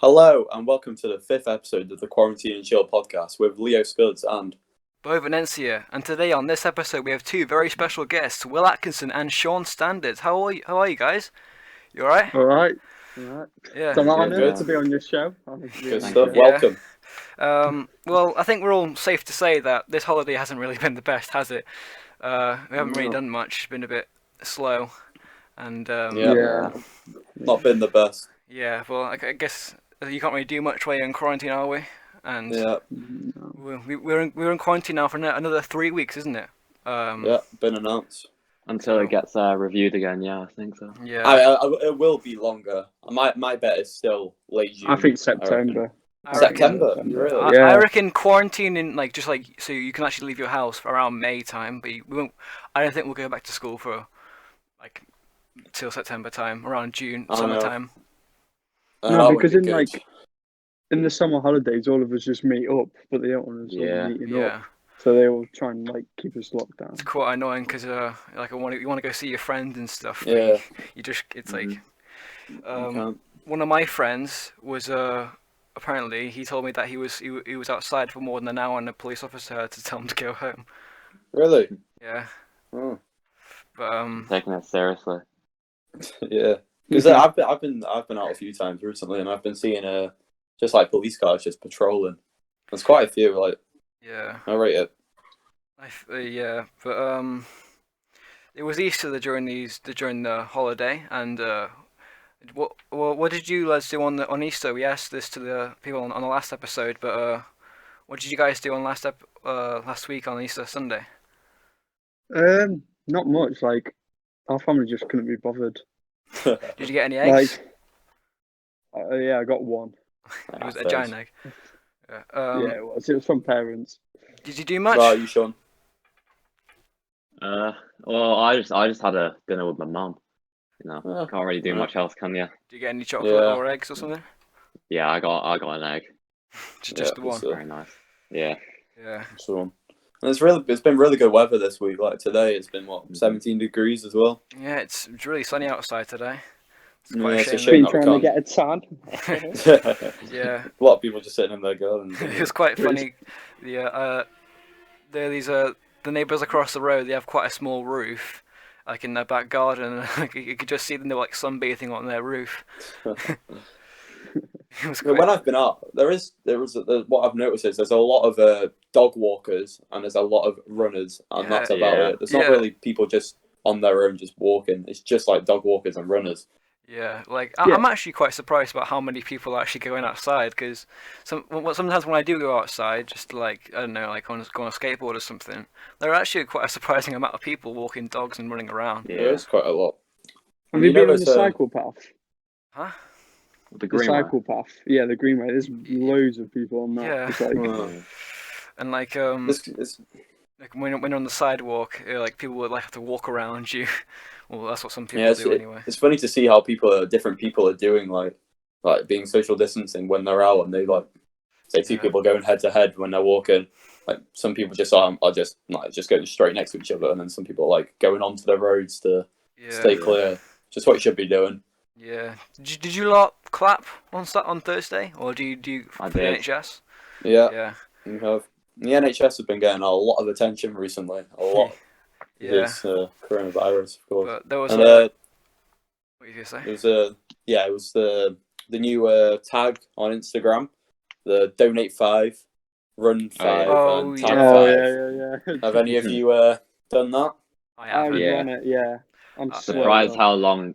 Hello and welcome to the fifth episode of the Quarantine and Chill podcast with Leo Scuds and Beau here, and today on this episode we have two very special guests, Will Atkinson and Sean Standards. How are you guys? You alright? All right. All right. Yeah. It's an Good, honour good. to be on your show. Honoured to be good on stuff. your show. Welcome. Well, I think we're all safe to say that this holiday hasn't really been the best, has it? We haven't really done much. It's been a bit slow, and Yeah. Not been the best. yeah. Well, I guess you can't really do much while you're in quarantine, are we? And Yeah, we're in quarantine now for another 3 weeks, isn't it? been announced. Until it gets reviewed again, yeah, I think so. Yeah. It will be longer. My bet is still late June. I think reckon. September. September, September. really? Yeah. I reckon quarantine in so you can actually leave your house for around May time, but we won't. I don't think we'll go back to school for like till September time, around June, I know. summertime. That No, would because be in good. in the summer holidays, all of us just meet up, but they don't want us all Yeah. meeting Yeah, up, so they will try and keep us locked down. it's quite annoying because like you want to go see your friends and stuff. But Yeah. you just it's like You um can't. one of my friends was apparently he told me that he was outside for more than an hour and a police officer had to tell him to go home. Really? Yeah, Oh, but Taking it seriously. yeah. Because I've been out a few times recently, and I've been seeing just like police cars just patrolling. There's quite a few. Like yeah. I rate it. Yeah, but it was Easter during the holiday, and what did you guys do on Easter? We asked this to the people on the last episode, but what did you guys do on last week on Easter Sunday? Not much. Our family just couldn't be bothered. Did you get any eggs? Yeah, I got one. It was a Fair. giant egg. Yeah. Yeah, it was. It was from parents. Did you do much? What about you, Sean? Well, I just had a dinner with my mum. Oh, Can't really do right. much else, can you? Did you get any chocolate Yeah. or eggs or something? Yeah, I got an egg. Just the Yeah, one. so- Very nice. Yeah. Yeah. So, and it's been really good weather this week. Like today, it's been 17 degrees as well. Yeah, it's really sunny outside today. It's Yeah, quite it's a a shame shame. Been that we trying to can't. get a tan. Yeah. A lot of people just sitting in their garden. It was quite funny. Yeah, there are these the neighbours across the road. They have quite a small roof, like in their back garden. Like you could just see them. They're like sunbathing on their roof. It was When quite. I've been out, what I've noticed is there's a lot of dog walkers and there's a lot of runners, and Yeah. that's about Yeah. it. There's not Yeah. really people just on their own just walking. It's just like dog walkers and runners. Yeah, like Yeah. I'm actually quite surprised about how many people are actually going outside. Because sometimes when I do go outside, just like I don't know, like go on a skateboard or something, there are actually quite a surprising amount of people walking dogs and running around. Yeah. There is quite a lot. Have You you been know on the there's, cycle path? Huh? The The green one. cycle path. Yeah, the greenway. There's loads of people on that. Yeah. It's like, Uh, And like it's, like when you're on the sidewalk, like people would like have to walk around you. Well, that's what some people yeah, do anyway. it's funny to see how different people are doing like being social distancing when they're out, and they say two Yeah. people going head to head when they're walking. Like some people are just going straight next to each other, and then some people are like going onto the roads to Yeah. stay clear. Just what you should be doing. Yeah. Did you lot clap on Thursday, or do you I for the did. NHS? Yeah, Yeah. you have. The NHS has been getting a lot of attention recently. A lot. Yeah. This coronavirus, of course. But there was And what were you gonna say? it was the new tag on Instagram, the donate 5, run 5, Oh, and tag yeah. 5. oh yeah. Have any of you done that? I I haven't. Yeah. run it. Yeah. I'm Surprised slow. how long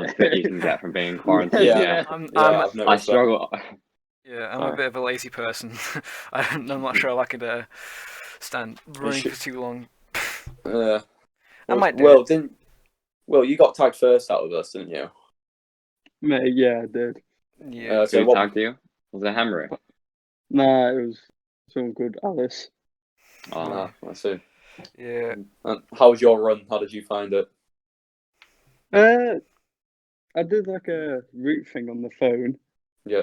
fit you can get from being in quarantine. Yeah. Yeah. I'm I've noticed I that. struggle. yeah, I'm a Sorry. bit of a lazy person. I'm not sure if I could stand running should- for too long. Yeah. I might do Well, it. you got tagged first out of us, didn't you? Mate, yeah, I did. Yeah. So Who what? tagged you? Was it Henry? Nah, it was someone called Alice. Oh, I see. Yeah. And how was your run? How did you find it? I did like a route thing on the phone. Yeah.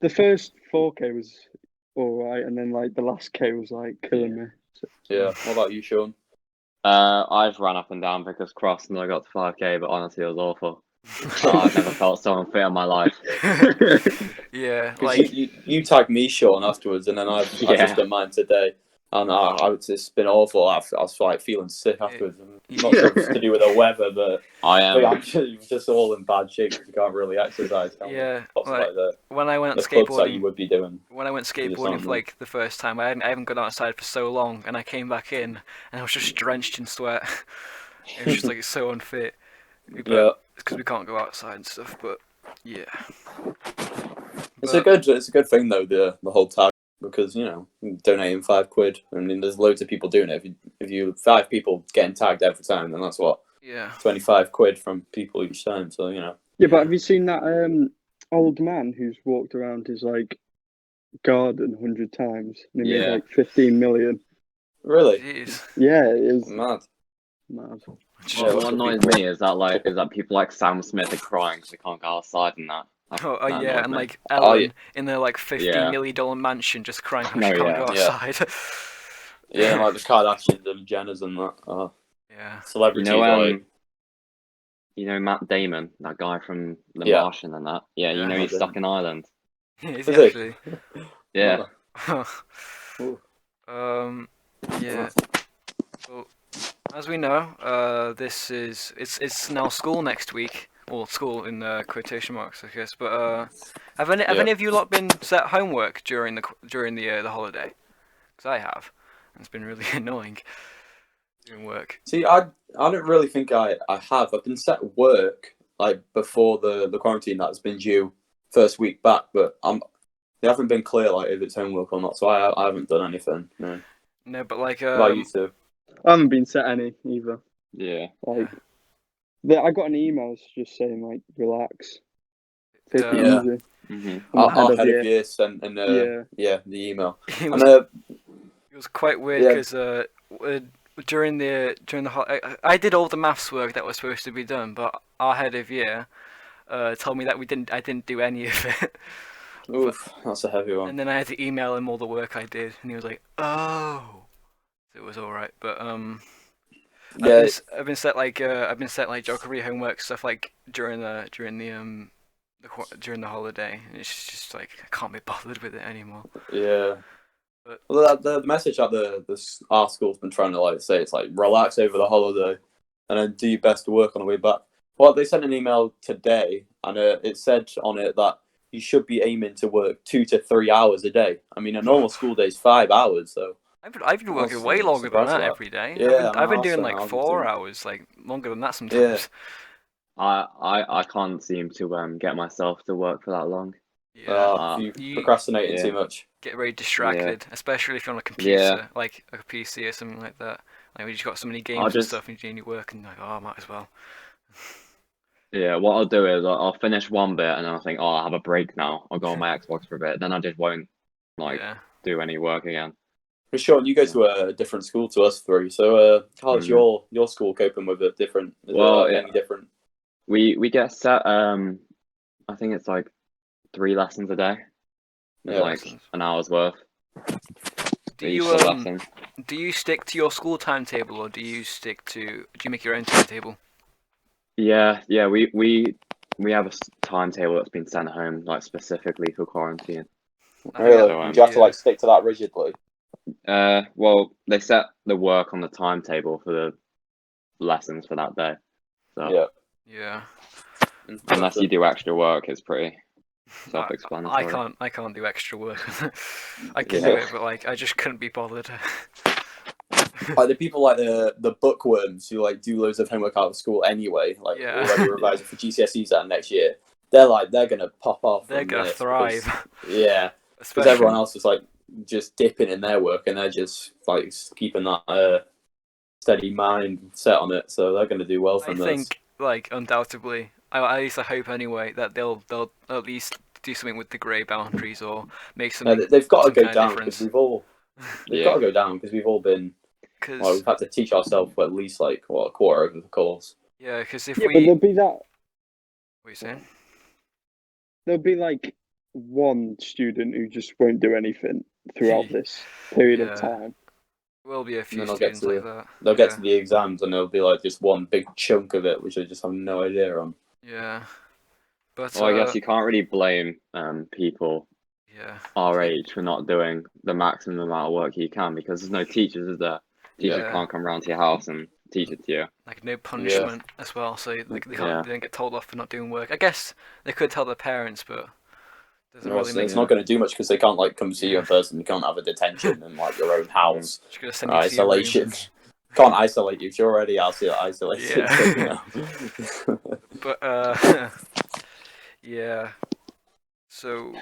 The first 4K was alright, and then the last K was killing me. Yeah. What about you, Sean? I just ran up and down Vickers Cross and I got to 5k, but honestly, it was awful. Oh, I've never felt so unfit in my life. Yeah, Because like you tagged me, Sean, afterwards, and then I've just done mine today. And it's been awful. I was like feeling sick afterwards. I'm not sure if it's to do with the weather, but I'm just all in bad shape because you can't really exercise. Can't we? yeah, Lots of like when I went the clubs that you skateboarding, would be doing. when I went just skateboarding aren't for there. like the first time, I haven't gone outside for so long, and I came back in and I was just drenched in sweat. It was just like so unfit. But Yeah, it's because we can't go outside and stuff. But yeah, it's But- a good thing though, the whole tag, because donating £5. I mean, there's loads of people doing it. If you 5 people getting tagged every time, then that's what yeah. £25 from people each time. So Yeah, but have you seen that old man who's walked around his like garden 100 times and he made Yeah. like 15 million? really Jeez. Yeah, it is mad. mad. Just- Yeah, What lots of annoys people- me is that people like Sam Smith are crying because they can't go outside and that. Oh, That yeah, annoys and me. like Ellen yeah. in their like $15 million mansion just crying how No, she can't yeah. go Yeah. outside. Yeah, like the Kardashians and Jenners and that. Yeah. Celebrities You know Matt Damon, that guy from The Yeah. Martian and that. Yeah, you Yeah. know he's stuck in Ireland. Is Is he he? actually? Yeah. Ooh. Yeah. Well, as we know, it's now school next week. Well, school in quotation marks, I guess. But have any of you lot been set homework during the holiday? Because I have. And it's been really annoying doing work. See, I don't really think I have. I've been set work like before the quarantine that's been due first week back, but they haven't been clear like if it's homework or not. So I haven't done anything. No. No, but like What about you two? I haven't been set any either. Yeah. Like, I got an email just saying like, relax, take it Yeah. easy. Mm-hmm. From the Our head head of of year sent the email. it And was quite weird Yeah. because during I did all the maths work that was supposed to be done, but our head of year told me that I didn't do any of it. oof, that's a heavy one. And then I had to email him all the work I did, and he was like, "Oh," so it was all right. But Yeah, I've been set like geography homework stuff like during the holiday, and it's just like I can't be bothered with it anymore. yeah. But Well, the message that our school's been trying to like say, it's like relax over the holiday, and then do your best to work on the way back. Well, they sent an email today, and it said on it that you should be aiming to work 2 to 3 hours a day. I mean, a normal school day is 5 hours, so I've been working way longer than surprised that at that. every day. Yeah, I've been I doing know, like I've been 4 doing- hours, like longer than that sometimes. I can't seem to get myself to work for that long. Yeah, you procrastinating yeah. too much. get very distracted, especially if you're on a computer, like a PC or something like that. Like we just got so many games and stuff, and you need work, and like, oh, I might as well. Yeah, what I'll do is I'll finish one bit and then I'll think, oh, I'll have a break now. I'll go on my Xbox for a bit. Then I just won't Yeah. do any work again. For sure, you go to a different school to us three. So, how's your school coping with it? Different? Is it any different? We get set. I think it's like 3 lessons a day. It's like an hour's worth. Do Each you lesson. do you stick to your school timetable, or do you make your own timetable? Yeah. We have a timetable that's been sent home like specifically for quarantine. Really? So, Do you have to like stick to that rigidly? Well, they set the work on the timetable for the lessons for that day. So Yeah. unless you do extra work, it's pretty self-explanatory. I can't do extra work. I can do it, but like I just couldn't be bothered. Like the people like the bookworms who like do loads of homework out of school anyway, like already revising for GCSEs that next year. They're gonna pop off. They're gonna thrive. Because everyone else is like just dipping in their work, and they're just like keeping that steady mind set on it. So they're gonna do well from this. I think like undoubtedly, at least I hope anyway, that they'll at least do something with the grey boundaries or make something. They've got to go kind of down difference. because we've all. They've got to go down because we've all been. Well, we've had to teach ourselves for at least like a quarter of the course. Yeah, because if but there'll be that. What are you saying? There'll be like one student who just won't do anything throughout this period of time. Will be a few And then students like that. They'll get to the exams and there'll be like just one big chunk of it which they just have no idea on. Yeah, but Well, I guess you can't really blame people yeah, our age for not doing the maximum amount of work you can because there's no teachers, is there? Teachers Yeah. can't come around to your house and teach it to you. like no punishment as well, so they Yeah. don't get told off for not doing work. I guess they could tell their parents, but doesn't No, really make it's not going to do much because they can't like come see you Yeah. in person. You can't have a detention in like your own house. Just gonna send you to your room. Isolation. Can't isolate you if you're already isolated. Yeah. So, you know. But yeah. So,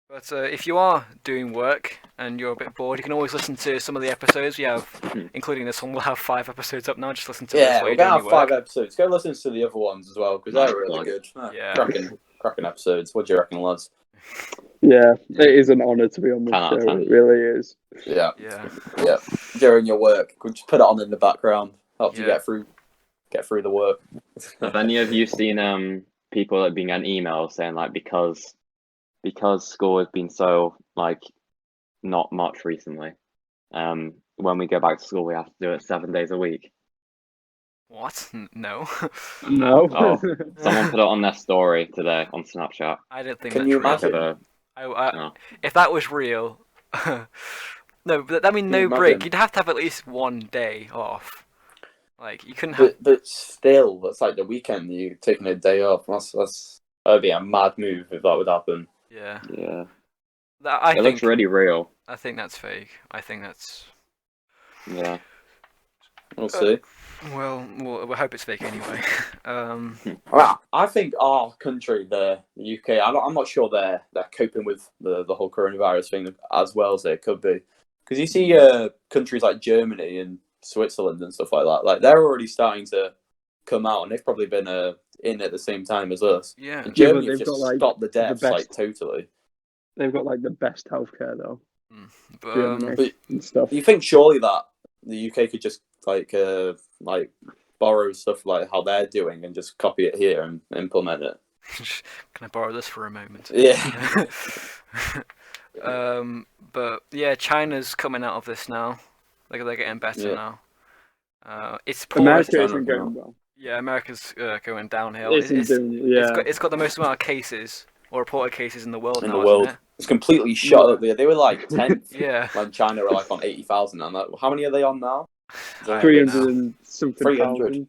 but if you are doing work and you're a bit bored, you can always listen to some of the episodes we have, including this one. We'll have 5 episodes up now. Just listen to this Yeah, while we're you're gonna doing have your work. 5 episodes. Go listen to the other ones as well because Nice they're really plug. good. Yeah. Cracking episodes. What do you reckon, lads? Yeah, it is an honour to be on this 10 out of show. 10. It really is. Yeah, Yeah. yeah. During your work, just put it on in the background. Helps you Yeah. get through the work. Have any of you seen people that being an email saying like because school has been so like not much recently, when we go back to school we have to do it 7 days a week. What? No. No. Oh, someone put it on their story today on Snapchat. I don't think Can that's you real. imagine? No. If that was real, no, but I mean Can no you break. imagine? You'd have to have at least one day off. Like you couldn't have. But still, that's like the weekend. You taking a day off. That'd be a mad move if that would happen. Yeah. Yeah. I It think. looks really real. I think that's fake. I think that's. Yeah. We'll see. Well, we'll hope it's fake anyway. Well, I think our country, the UK, I'm not sure they're coping with the whole coronavirus thing as well as they could be. Because you see countries like Germany and Switzerland and stuff like that, like they're already starting to come out, and they've probably been in at the same time as us. Yeah. And Yeah, Germany but have they've just got, like, stopped the deaths best- like totally. They've got like the best healthcare though. But, Germany But and stuff. you think surely that the UK could just like borrow stuff like how they're doing and just copy it here and implement it? can I borrow this for a moment? Yeah. But yeah, China's coming out of this now. Like they're getting better Yeah. now. It's poor. America China isn't come going out. well. Yeah, America's going downhill. It's Got the most amount of cases or reported cases in the world In now, the world, isn't it's completely shot Yeah. up there. They were like 10th it? Yeah. when China are like on 80,000. And how many are they on now? I don't 300 know. and something 300. thousand.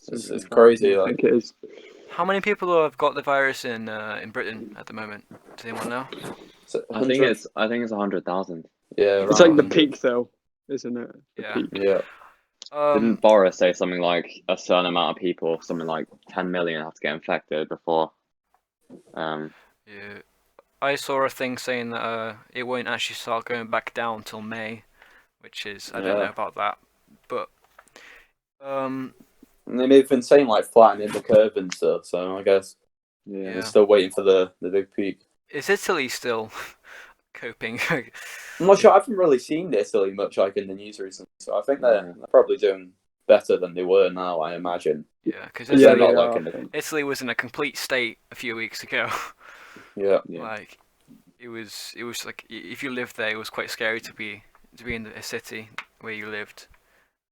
It's Something crazy. I Like, think it is. How many people have got the virus in Britain at the moment? Does anyone know? I think it's 100,000. yeah. It's around like the 100. peak though, isn't it? The Yeah. peak. Yeah. Didn't Boris say something like a certain amount of people, something like 10 million have to get infected before? Yeah. I saw a thing saying that it won't actually start going back down till May, which is I don't know Yeah. about that, but And they've been saying like flattening the curve and stuff. So I guess Yeah. they're still waiting for the big peak. is Italy still coping? I'm not sure. I haven't really seen Italy much like in the news recently. So I think they're probably doing better than they were now. I imagine. Yeah, because Yeah, They're not they like are, in I the think. Italy was in a complete state a few weeks ago. yeah. Yeah. Like it was like if you lived there, it was quite scary to be in a city where you lived,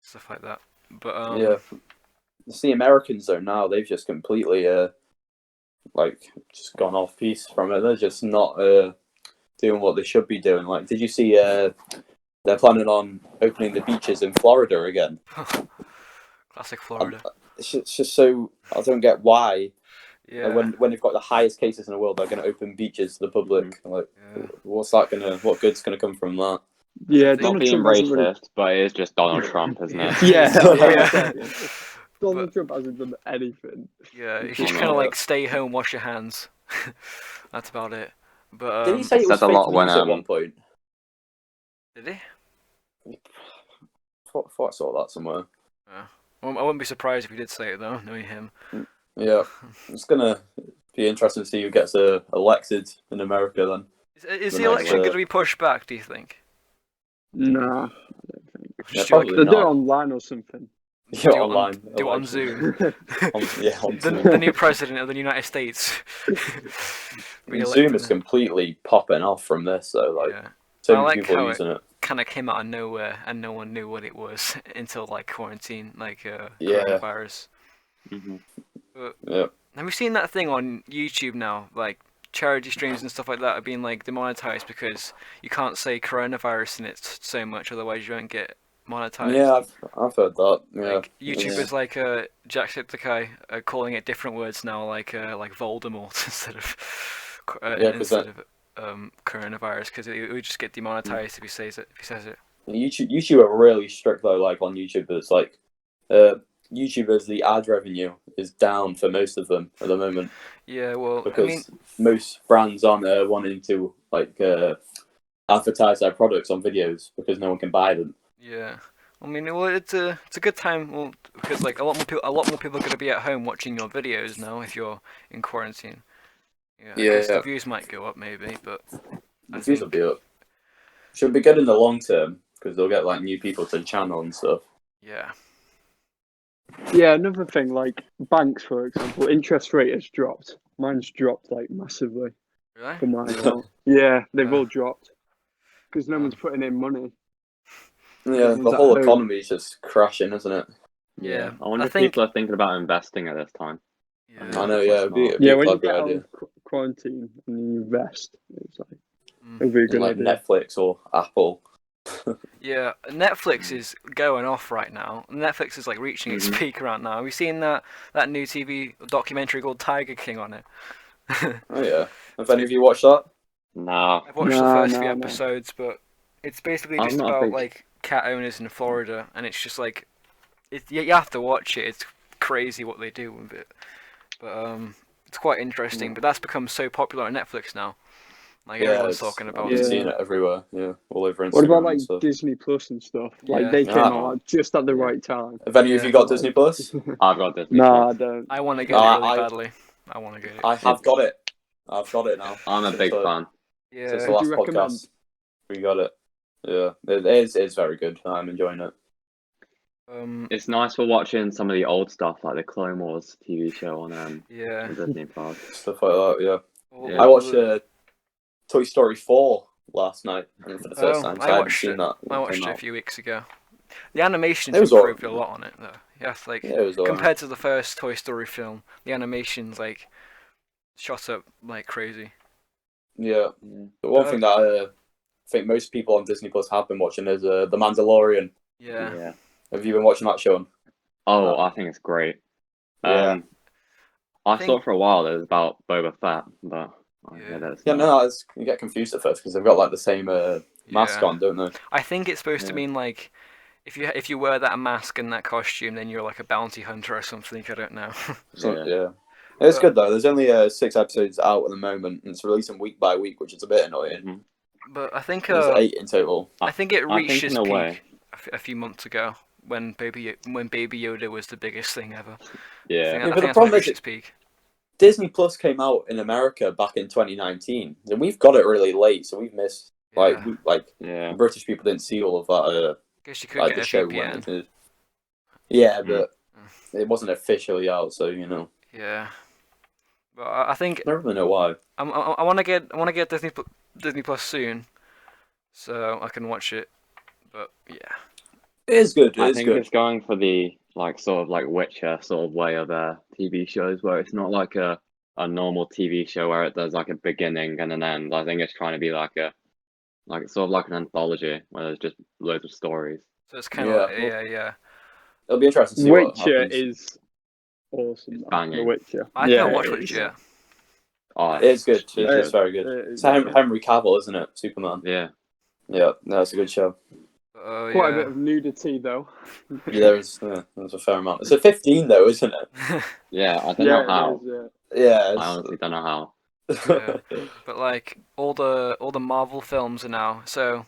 stuff like that. But Yeah. It's the Americans though now they've just completely like just gone off piece from it. They're just not doing what they should be doing. Like, did you see they're planning on opening the beaches in Florida again? classic Florida. It's just so I don't get why. Yeah. Like, when they've got the highest cases in the world, they're going to open beaches to the public. Like, Yeah. what good's going to come from that? Yeah, Not Not Donald being Trump hasn't racist, really... but it is just Donald Trump, isn't it? Yeah, Yeah. Donald Trump hasn't done anything. Yeah, you Oh, should no. kind of like stay home, wash your hands. That's about it. But Did he say it was said a fake lot when, news at one point? did he? Thought I saw that somewhere. I wouldn't be surprised if he did say it though, knowing him. Yeah, it's gonna be interesting to see who gets elected in America then. Is The the next, election going to be pushed back? Do you think? Nah, I don't think. Yeah, Just do like- probably They'll do it not. online or something. Yeah, do it online. do it on election. Zoom. On Zoom. The new president of the United States. And Zoom is completely popping off from this, so like Yeah. so I many like people how using it. Kind of came out of nowhere and no one knew what it was until like quarantine, like Yeah. coronavirus. Mhm. Yeah. Have you seen that thing on YouTube now? Like charity streams and stuff like that are being like demonetized because you can't say coronavirus in it so much, otherwise you won't get monetized. Yeah, I've heard that. Yeah. Like YouTubers like Jacksepticeye are calling it different words now, like Voldemort Yeah, instead of coronavirus, because it would just get demonetized if he says it. YouTube are really strict though. Like on YouTube, it's like YouTubers, the ad revenue is down for most of them at the moment Yeah, well, because I mean, most brands aren't wanting to like advertise their products on videos because no one can buy them. yeah. I mean, well, it's a good time, well, because like a lot more people are going to be at home watching your videos now if you're in quarantine. Yeah, I guess the views might go up maybe, but The views will be up. Should be good in the long term because they'll get like new people to the channel and stuff. yeah. Yeah, another thing, like banks, for example, interest rate has dropped. Mine's dropped like massively Really? for my account. Yeah, they've Yeah. all dropped because no one's putting in money. Yeah, Everyone's the at whole home. economy is just crashing, isn't it? Yeah, I wonder I if think- people are thinking about investing at this time. Yeah. I know. Yeah, it'd be Yeah, a when you great get out idea. of quarantine and you invest, it's like Mm. it'll be a good Like idea. Netflix or Apple. Yeah, Netflix is going off right now. Netflix is like reaching its peak right now. Have you seen that new TV documentary called Tiger King on it? Oh yeah. Have any of you watched that? No. I've watched the No, first few no. episodes, but it's basically I'm just not a about big- like cat owners in Florida, and it's just like you have to watch it. It's crazy what they do with it, but it's quite interesting. But that's become so popular on Netflix now. Like everyone's talking about I've it. seen it everywhere. Yeah, all over Instagram. What about like and stuff. Disney Plus and stuff? Yeah. Like they came Ah. out just at the right time. Have any of Yeah. you got Disney Plus? I've got Disney Nah, I Plus. don't. I want to get No, it really I- badly. I want to get it. I have got it. I've got it now. I'm a big fan. Yeah. Since the Would last you recommend? podcast, we got it. Yeah, it is. It's very good. I'm enjoying it. It's nice for watching some of the old stuff, like the Clone Wars TV show on Yeah. Disney Plus. Stuff like that. Yeah. Well, I watched Toy Story 4 last night, and for the first time. So I hadn't watched seen it. that. I watched it a few weeks ago. The animation's It was improved a alright. lot on it, though. Yes, like Yeah, it was alright. compared to the first Toy Story film, the animation's like shot up like crazy. Yeah. The one thing that I think most people on Disney Plus have been watching is The Mandalorian. Yeah. Have you been watching that, Sean? Oh, I think it's great. Yeah. I think- thought for a while it was about Boba Fett, but Yeah. that's Yeah, not. no, you get confused at first because they've got like the same mask Yeah. on, don't they? I think it's supposed to Yeah. mean like if you wear that mask and that costume, then you're like a bounty hunter or something. I don't know. So, Yeah. yeah. It's But- good though. There's only 6 episodes out at the moment, and it's releasing week by week, which is a bit annoying. Mhm. But I think There's 8 in total. I think it I reached think its in a peak way- a few months ago when Baby Yoda was the biggest thing ever. Yeah. I think but that's the when it problem reached is its peak. Disney Plus came out in America back in 2019, and we've got it really late, so we've missed Yeah. Yeah. British people didn't see all of that. Guess you could Like get the a show VPN. when it. Yeah, Mm. but it wasn't officially out, so you know. Yeah. But I think I don't really know why. I want to get Disney Plus soon, so I can watch it. But yeah. It is good. It I is think good. it's going for the sort of like Witcher sort of way of TV shows where it's not like a normal TV show where there's like a beginning and an end. I think it's trying to be like sort of like an anthology where there's just loads of stories. So it's kind of Yeah, yeah. It'll be interesting to see what Witcher happens. is awesome. It's though, banging. The Witcher. I Yeah, haven't watched it Witcher is. yet. Oh, It's good. Yeah. It's very good. It is It's very good. Henry Cavill, isn't it? Superman. Yeah. Yeah, that's a good show. Quite a Yeah. bit of nudity though. Yeah, there's a fair amount. It's a 15 though, isn't it? Yeah, I don't Yeah, know how. it is, Yeah. I honestly don't know how. Yeah. But like all the Marvel films are now. So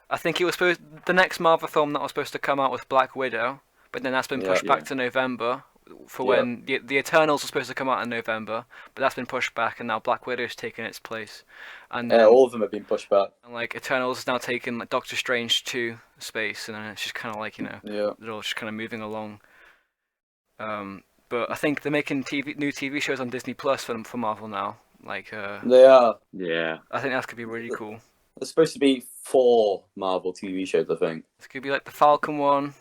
I think it was the next Marvel film that was supposed to come out was Black Widow, but then that's been pushed Yeah. back to November for Yeah. when the Eternals were supposed to come out in November, but that's been pushed back, and now Black Widow's taken its place. And then, All of them have been pushed back. and like Eternals is now taking like Doctor Strange to space, and then it's just kind of like Yeah. they're all just kind of moving along. But I think they're making new TV shows on Disney Plus for Marvel now. Like They are. Yeah. I think that could be really cool. There's supposed to be 4 Marvel TV shows, I think. This could be like the Falcon one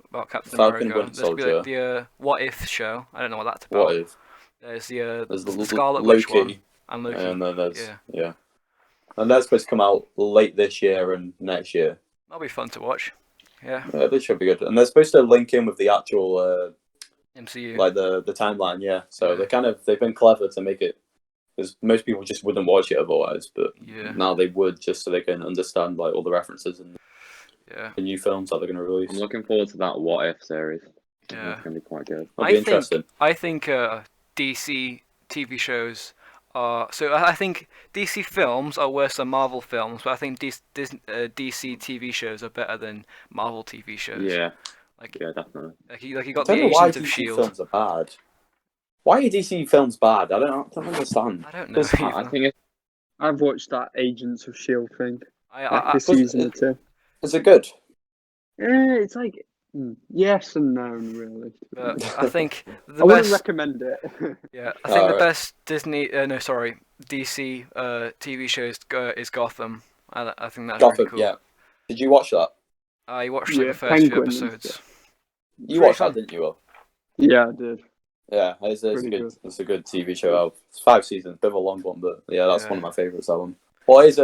about Captain Falcon America. Winter This could be like Soldier. the What If show. I don't know what that's about. What if? There's There's the Scarlet Witch one Loki, and Loki. and then there's Yeah. yeah, and that's supposed to come out late this year and next year. That'll be fun to watch. Yeah. This should be good, and they're supposed to link in with the actual MCU. like the timeline. Yeah, so Yeah. they've been clever to make it, because most people just wouldn't watch it otherwise, but Yeah. now they would, just so they can understand like all the references and Yeah. the new films that they're going to release. I'm looking forward to that What If series. Yeah. It's going to be quite good. That'll be interesting. I think DC TV shows are so. I think DC films are worse than Marvel films, but I think DC TV shows are better than Marvel TV shows. Yeah, Like yeah, definitely. you I got the don't know why Agents of DC Shield. films are bad. Why are DC films bad? I don't understand. I don't know. Because I think it's I've watched that Agents of Shield thing, like I a season or two. is it good? It's like yes and no, really. but I think the I wouldn't best. recommend it. Yeah, I think the Alright. best DC TV show is Gotham. I think that's Gotham, really cool. yeah. Did you watch that? I watched like Yeah, the first few Penguin and episodes. stuff. You Pretty watched fun. that, didn't you, Will? Yeah, I did. Yeah, it's a Pretty good, good. it's a good TV show. It's 5 seasons, bit of a long one, but yeah, that's Yeah. one of my favourites. That one. What is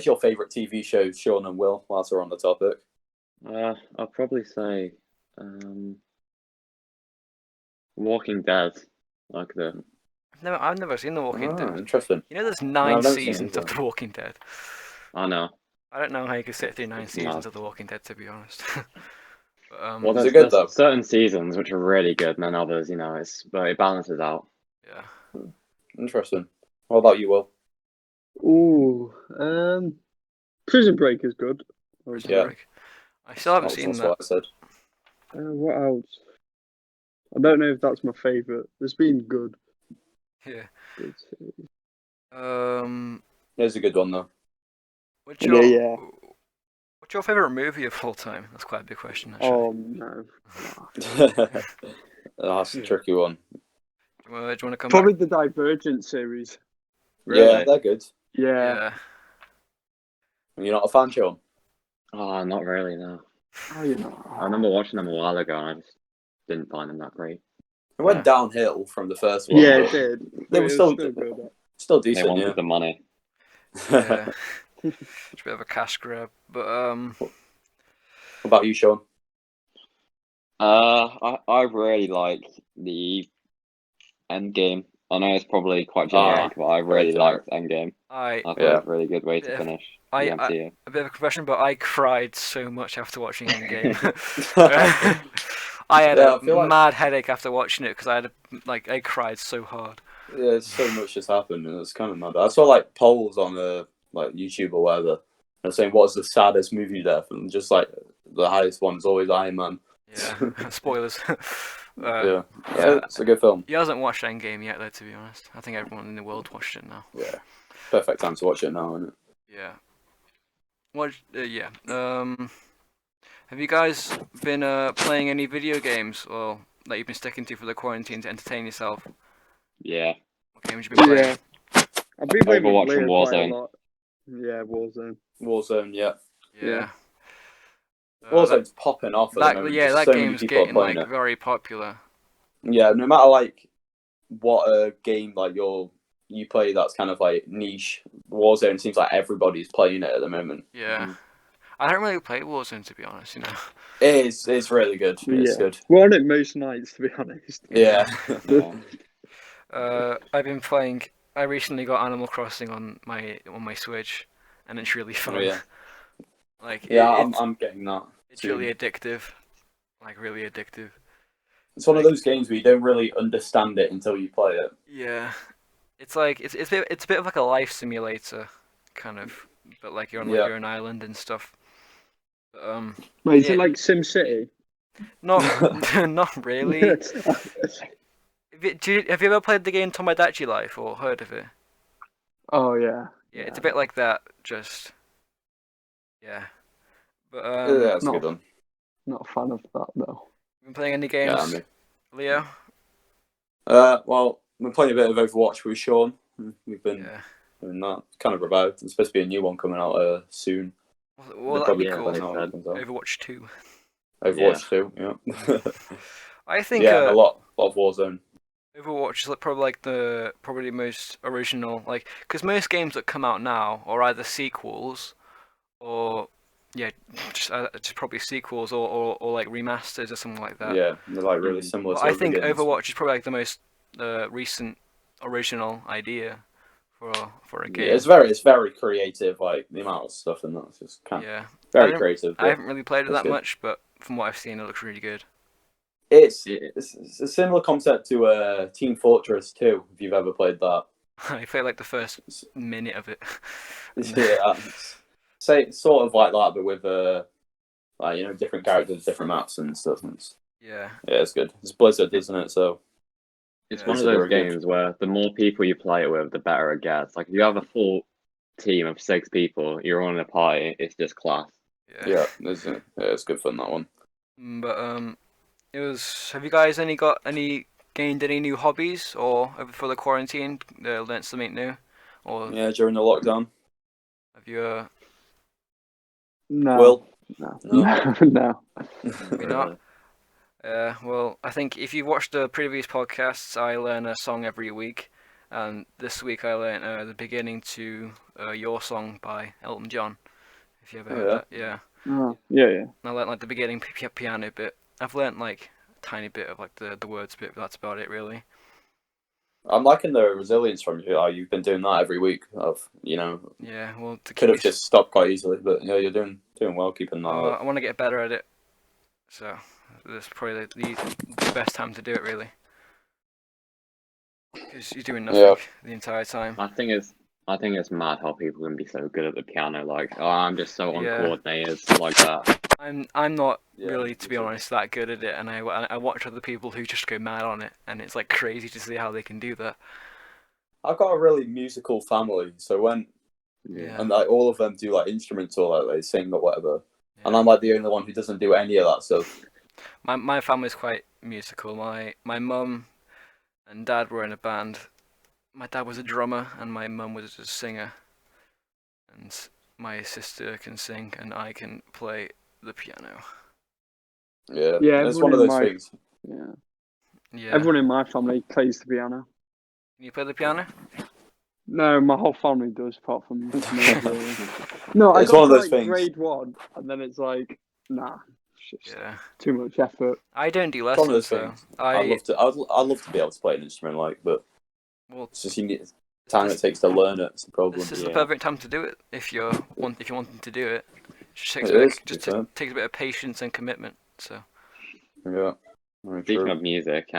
your favourite TV show, Sean and Will? Whilst we're on the topic, I'll probably say Walking Dead, like the I've never seen The Walking Dead. interesting. You know, there's I've 9 never seen seasons of either. The Walking Dead. I know. I don't know how you could sit through 9 It's seasons mad. of The Walking Dead, to be honest. But, Well, Is there's, it good, there's though? certain seasons which are really good, and then others, but it balances out. yeah. Interesting. What about you, Will? Ooh, Prison Break is good. Prison Yeah. Break. I still haven't seen That's that. what I said. What else? I don't know if that's my favourite. There's been good. Yeah. Good series. It's a good one though. What's your Yeah. What's your favorite movie of all time? That's quite a big question, actually. Oh no. That's a tricky one. Do you want to come Probably back? the Divergent series. Yeah, Really? they're good. Yeah. Yeah. You're not a fan, Sean? Oh, not really, no. Oh, you know. I remember watching them a while ago, and I just didn't find them that great. It went Yeah. downhill from the first one. Yeah, but it did. They But were it still was still good. still They decent, wanted yeah. the money. Yeah. It's a bit of a cash grab, but What about you, Sean? I really like the Endgame. I know it's probably quite generic, but I really generic. liked Endgame. I thought Yeah. it was a really good way to Yeah. finish I- the MCU. a bit of a confession, but I cried so much after watching Endgame. Yeah, I had I a feel like- mad headache after watching it because I cried so hard. so much has happened, and it's kind of mad. I saw like polls on like YouTube or whatever, and saying what's the saddest movie death, and just like the highest one's always Iron Man. Yeah, spoilers. Yeah, it's a good film. He hasn't watched Endgame yet, though. To be honest, I think everyone in the world watched it now. Yeah, perfect time to watch it now, isn't it? Yeah. What? Yeah. Have you guys been playing any video games or that you've been sticking to for the quarantine to entertain yourself? Yeah. What games have you been playing? Yeah. I've been playing with Overwatch and Leah quite a Warzone. lot. Yeah, Warzone. Warzone, yeah. Yeah. Warzone's popping off at the moment. Yeah, Just that so many game's people are getting playing like it. very popular. Yeah, no matter like what game like you play that's kind of like niche, Warzone seems like everybody's playing it at the moment. Yeah. I don't really play Warzone, to be honest. You know. It's really good. It's Yeah. good. We're on it most nights, to be honest. Yeah. Yeah. I've been playing. I recently got Animal Crossing on my Switch, and it's really fun. Oh, yeah. Like Yeah, it's, I'm getting that. it's too. really addictive. Like really addictive. It's one of those games where you don't really understand it until you play it. Yeah. It's like it's a bit of like a life simulator, kind of, but like you're on like Yeah. your own island and stuff. Wait, is Yeah. it like SimCity? Not not really. Have you ever played the game Tomodachi Life or heard of it? Oh, yeah. Yeah, it's a bit like that. Just yeah. But Yeah, that's a not- good one. Not a fan of that, though. been playing any Yeah, games, I mean. Leo? Well, we're playing a bit of Overwatch with Sean. We've been Yeah. doing that. Kind of revived. There's supposed to be a new one coming out soon. Well, that'd be Probably cool. depends on how it comes out. Overwatch 2. Overwatch 2, yeah. I think yeah, and a lot of Warzone. Overwatch is like probably the most original, like, because most games that come out now are either sequels or yeah, just probably sequels or like remasters or something like that. Yeah, they're like really Mhm. similar But sort I of think beginnings. Overwatch is probably like the most recent original idea for a Yeah, game. it's very creative. Like the amount of stuff and that's just kind of Yeah, very creative. I But haven't really played it it's that good. much, but from what I've seen, it looks really good. It's, Yeah. it's a similar concept to Team Fortress 2, if you've ever played that. I played like the first minute of it. Yeah, say sort of like that, but with like different characters, different maps and stuff. And Yeah, it's good. It's Blizzard, isn't it? So It's Yeah. one of Blizzard are those good. games where the more people you play it with, the better it gets. Like if you have a full team of 6 people, you're on a party, it's just class. Yeah, it's good fun, that one. But it was. Have you guys gained any new hobbies or for the quarantine? Learnt something new, or Yeah, during the lockdown. have you? No, Will? no, No. no. Maybe not. Well, I think if you watched the previous podcasts, I learn a song every week, and this week I learned the beginning to "Your Song" by Elton John. If you ever heard Yeah. that, yeah. Oh, yeah. And I learnt like the beginning piano bit. I've learnt like a tiny bit of like the words bit, but that's about it really. I'm liking the resilience from you. You've been doing that every week. Yeah, well, to Could keep have me. just stopped quite easily, but yeah, you're doing well keeping that up. I want to get better at it, so this is probably the best time to do it really, because you're doing nothing Yeah. the entire time. I think it's mad how people can be so good at the piano. Like, oh, I'm just so Yeah. uncoordinated like that. I'm not Yeah, really, to be me too. honest, that good at it, and I watch other people who just go mad on it, and it's like crazy to see how they can do that. I've got a really musical family, so Yeah. and like all of them do like instruments or like they sing or whatever, and Yeah. I'm like the only one who doesn't do any of that stuff. My family's quite musical. My mum and dad were in a band. My dad was a drummer, and my mum was a singer. And my sister can sing, and I can play the piano. Yeah, Yeah, it's one everyone of in those my things. yeah, Yeah. everyone in my family plays the piano. Can you play the piano? No, my whole family does, apart from me. Really. No, I It's got one of to those like things. grade 1, and then it's like, nah, it's just Yeah. too much effort. I don't do It's one of lessons, those so things. I'd love to be able to play an instrument, but well, it's just you need time it takes to learn it. It's the problem. this is the Yeah. perfect time to do it if you're wanting to do it. Just takes It a bit, is, to be just fair. takes a bit of patience and commitment. So Yeah, very Speaking true. of music,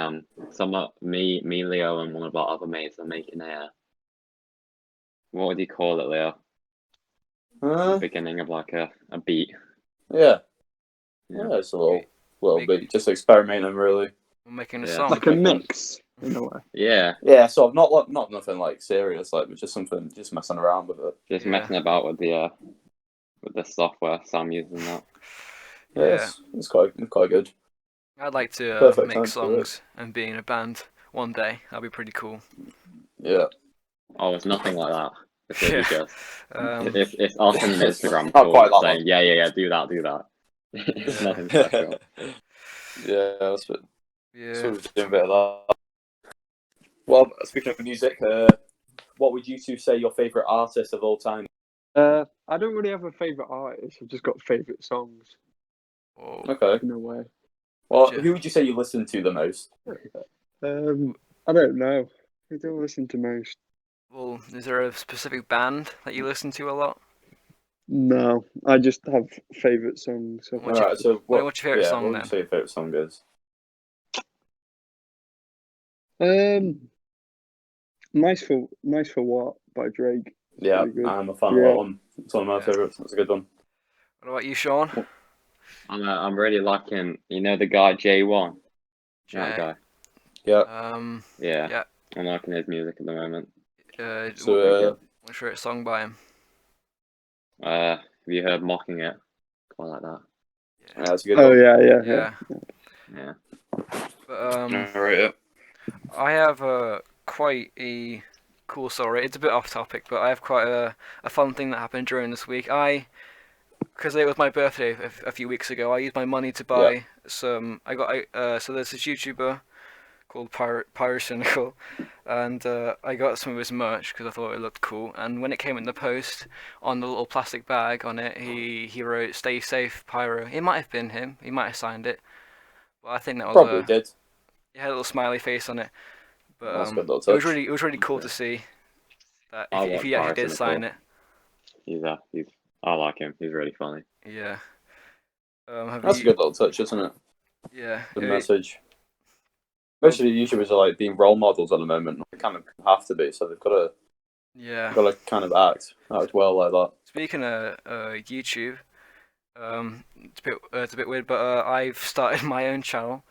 me, Leo, and one of our other mates are making a. What would you call it, Leo? The beginning of like a beat. Yeah, Yeah. it's a little Make- bit just experimenting, really. we're making a Yeah. song. Like a Like one- mix, in a way. Yeah, Yeah, so not nothing like serious, like but just something, just messing around with it. just Yeah. messing about with the software Sam uses and that. Yeah. It's quite good. I'd like to Perfect time make to do it. songs and be in a band one day. That'd be pretty cool. Yeah, Oh, it's nothing like that. It's really Yeah. just Um, it's us on Instagram Not quite calls that saying one. yeah, do that. It's Yeah. nothing special. Yeah, that's what yeah. we're doing a bit of that. Well, speaking of music, what would you two say your favorite artist of all time? I don't really have a favorite artist. I've just got favorite songs, Oh, Okay. in a way. Well, Yeah. who would you say you listen to the most? I don't know. I don't listen to most. well, is there a specific band that you listen to a lot? No, I just have favorite songs. What's All your- right. So what's your favourite song what would then? you say your favorite song is? Nice for What by Drake. Yeah, Pretty good. I'm a fan of Yeah. that one. It's one of my Yeah. favorites. That's a good one. What about you, Sean? I'm really liking the guy J1. That Jay. guy. Yeah. Yeah. Yeah. I'm liking his music at the moment. So What's your favorite song by him? Have you heard Mocking It? Quite like that. that's a good Oh one. yeah. Yeah. But Right, yeah. I have quite a cool story. It's a bit off topic, but I have quite a fun thing that happened during this week. Because it was my birthday a few weeks ago, I used my money to buy some. So there's this YouTuber called Pyrocynical, and I got some of his merch because I thought it looked cool. And when it came in the post, on the little plastic bag on it, he wrote "Stay safe, Pyro." It might have been him. He might have signed it, but I think that was Probably did. He had a little smiley face on it. But That's a good little touch. it was really cool to see that I if like he actually did Pyrocynical. sign it. I like him. He's really funny. Yeah. That's a good little touch, isn't it? Yeah. Good message. Most of the YouTubers are like being role models at the moment. They kind of have to be, so they've got to kind of act well like that. Speaking of YouTube, it's a bit weird, but I've started my own channel.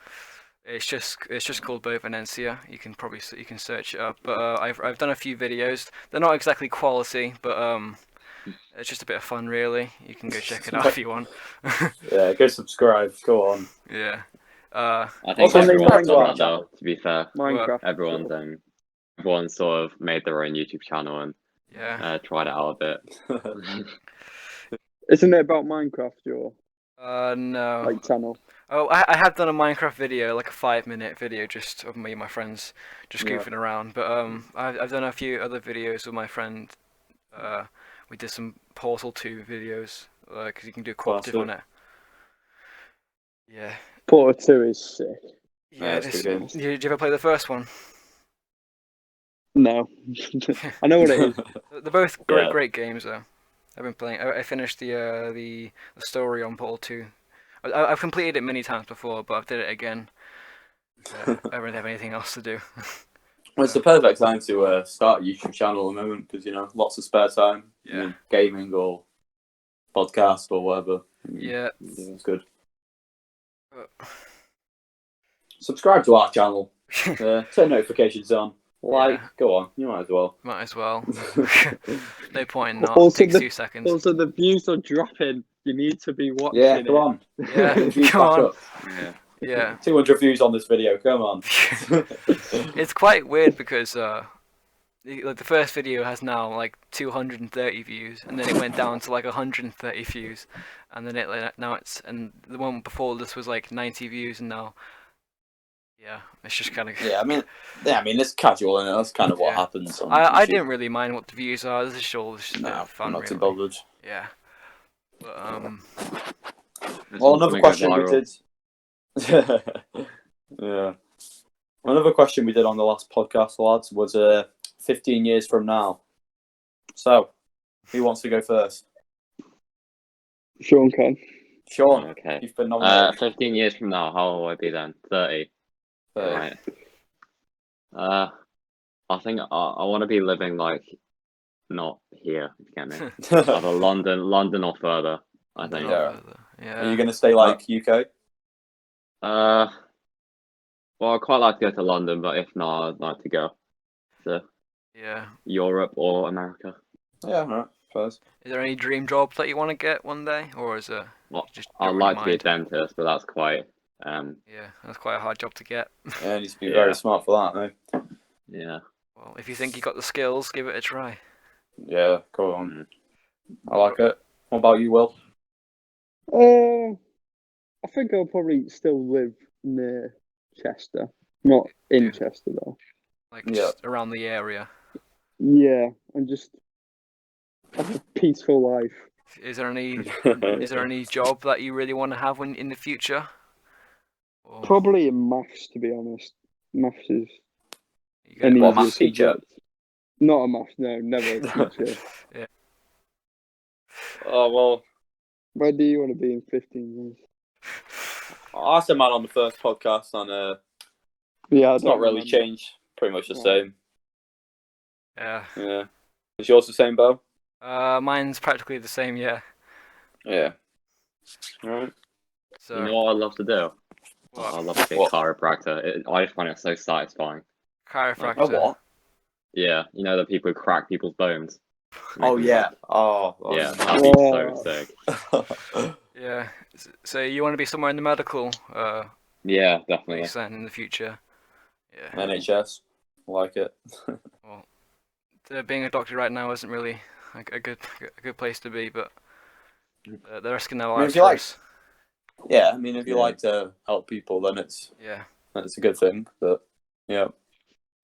It's just called Beau. You can you can search it up. But I've done a few videos. They're not exactly quality, but it's just a bit of fun, really. You can go check it out if you want. Yeah, go subscribe. Go on. Yeah. I think Also, everyone's subscribe to our done that though. To be fair, Minecraft. everyone's sort of made their own YouTube channel and Yeah. tried it out a bit. Isn't it about Minecraft, your No. like channel? Oh, I have done a Minecraft video, like a 5-minute video, just of me and my friends just Yeah. goofing around. But I've done a few other videos with my friend. We did some Portal 2 videos, because you can do cooperative on it. Yeah. Portal 2 is sick. Yeah, it's good games. Did you ever play the first one? No. I know what it is. They're both great games though. I've been playing. I finished the story on Portal 2. I've completed it many times before, but I've did it again. I don't really have anything else to do. Well, it's the perfect time to start a YouTube channel at the moment because, you know, lots of spare time. Yeah. I mean, gaming or podcast or whatever. Yeah. It's good. Subscribe to our channel. Turn notifications on. Like, go on. You might as well. Might as well. No point in not. Also, Takes 2 seconds. Also, the views are dropping. You need to be watching Yeah, it. come on. Yeah, Views come back on. up. Yeah. 200 views on this video. Come on. It's quite weird because like the first video has now like 230 views, and then it went down to like 130 views, and then and the one before this was like 90 views, and now it's just kind of I mean it's casual, and that's kind of what happens. On I YouTube. didn't really mind what the views are. This is all just fun. I'm not really. too bothered. Yeah. But Well, another question we did. Yeah. Another question we did on the last podcast, lads, was 15 years from now. So, who wants to go first? Sean can. Sean, Okay. you've been nominated. 15 years from now, how old will I be then? 30. 30. Right. I think I want to be living like not here. If you get me. Either London or further. I think. Yeah. Yeah. Are you going to stay like UK? Well, I'd quite like to go to London, but if not, I'd like to go to Europe or America. Yeah, all right. First. Is there any dream job that you want to get one day, or is it just? I'd like to be a dentist, but that's quite. That's quite a hard job to get. Yeah, you need to be very smart for that, eh? Yeah. Well, if you think you got the skills, give it a try. Yeah, go on. I like it. What about you, Will? I think I'll probably still live near Chester, not in Chester though. Like just around the area. Yeah, and just have a peaceful life. Is there any job that you really want to have in the future? Or... Probably in maths, to be honest. Maths is a maths teacher. Not a maths, no, never a teacher. Yeah. Oh well. Where do you want to be in 15 years? I asked a man on the first podcast, and it's not really changed. Pretty much the same. Yeah. Yeah. Is yours the same, Beau? Mine's practically the same. Yeah. Yeah. All right. So. You know what I'd love to do? What? I'd love to be a chiropractor. I just find it so satisfying. Chiropractor. Like, what? Yeah, you know the people who crack people's bones. Oh yeah. Yeah, that'd be so sick. Yeah. So you want to be somewhere in the medical? Yeah, definitely. In the future. Yeah. NHS. I like it. Well, being a doctor right now isn't really a good place to be, but they're risking their lives. Yeah, I mean, if you like to help people, then it's a good thing. But Yeah.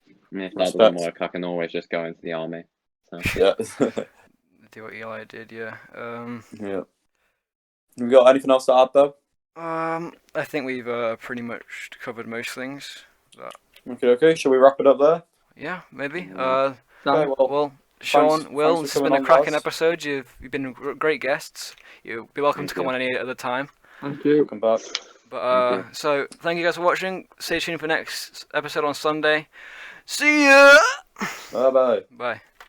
I mean, if that doesn't Respect. work, I can always just go into the army. So Yeah. Do what Eli did, yeah. Yeah. We got anything else to add though? I think we've pretty much covered most things. Okay. Shall we wrap it up there? Yeah, maybe. Okay. Well, Sean, Will, thanks this for has been coming a on, cracking guys. episode. You've been great guests. You'll be welcome Thank to come you. on any other time. Thank you. Welcome back. But Thank so thank you guys for watching. Stay tuned for next episode on Sunday. See ya. Bye bye. Bye.